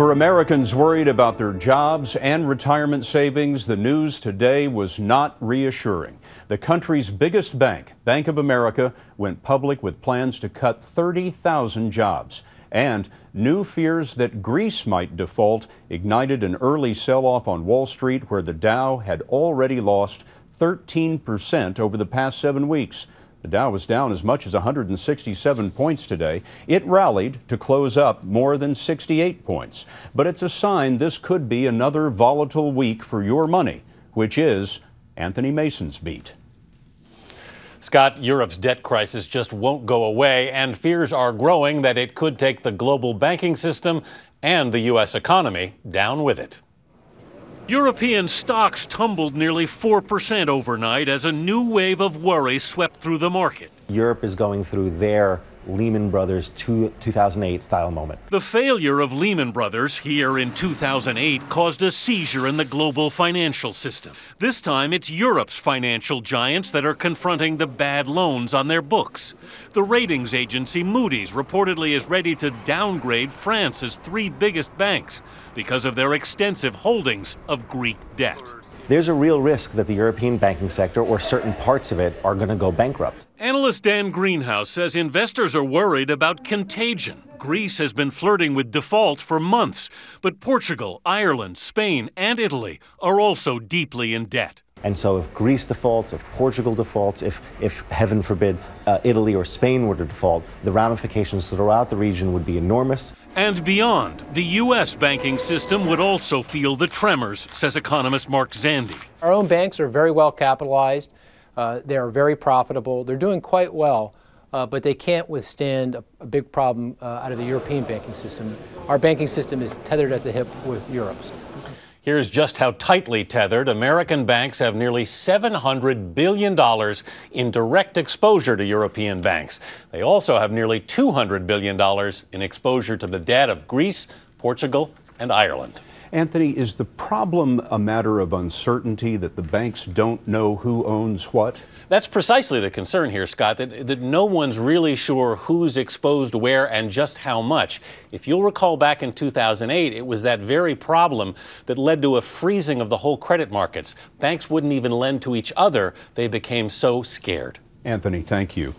For Americans worried about their jobs and retirement savings, the news today was not reassuring. The country's biggest bank, Bank of America, went public with plans to cut 30,000 jobs. And new fears that Greece might default ignited an early sell-off on Wall Street, where the Dow had already lost 13% over the past 7 weeks. The Dow was down as much as 167 points today. It rallied to close up more than 68 points. But it's a sign this could be another volatile week for your money, which is Anthony Mason's beat. Scott, Europe's debt crisis just won't go away, and fears are growing that it could take the global banking system and the U.S. economy down with it. European stocks tumbled nearly 4% overnight as a new wave of worry swept through the market. Europe is going through their Lehman Brothers 2008 style moment. The failure of Lehman Brothers here in 2008 caused a seizure in the global financial system. This time it's Europe's financial giants that are confronting the bad loans on their books. The ratings agency Moody's reportedly is ready to downgrade France's 3 biggest banks because of their extensive holdings of Greek debt. There's a real risk that the European banking sector, or certain parts of it, are going to go bankrupt. Analyst Dan Greenhouse says investors are worried about contagion. Greece has been flirting with default for months, but Portugal, Ireland, Spain, and Italy are also deeply in debt. And so if Greece defaults, if Portugal defaults, if heaven forbid, Italy or Spain were to default, the ramifications throughout the region would be enormous. And beyond, the U.S. banking system would also feel the tremors, says economist Mark Zandi. Our own banks are very well capitalized. They are very profitable. They're doing quite well, but they can't withstand a big problem out of the European banking system. Our banking system is tethered at the hip with Europe's. Here's just how tightly tethered. American banks have nearly $700 billion in direct exposure to European banks. They also have nearly $200 billion in exposure to the debt of Greece, Portugal, and Ireland. Anthony, is the problem a matter of uncertainty, that the banks don't know who owns what? That's precisely the concern here, Scott, that no one's really sure who's exposed where and just how much. If you'll recall back in 2008, it was that very problem that led to a freezing of the whole credit markets. Banks wouldn't even lend to each other. They became so scared. Anthony, thank you.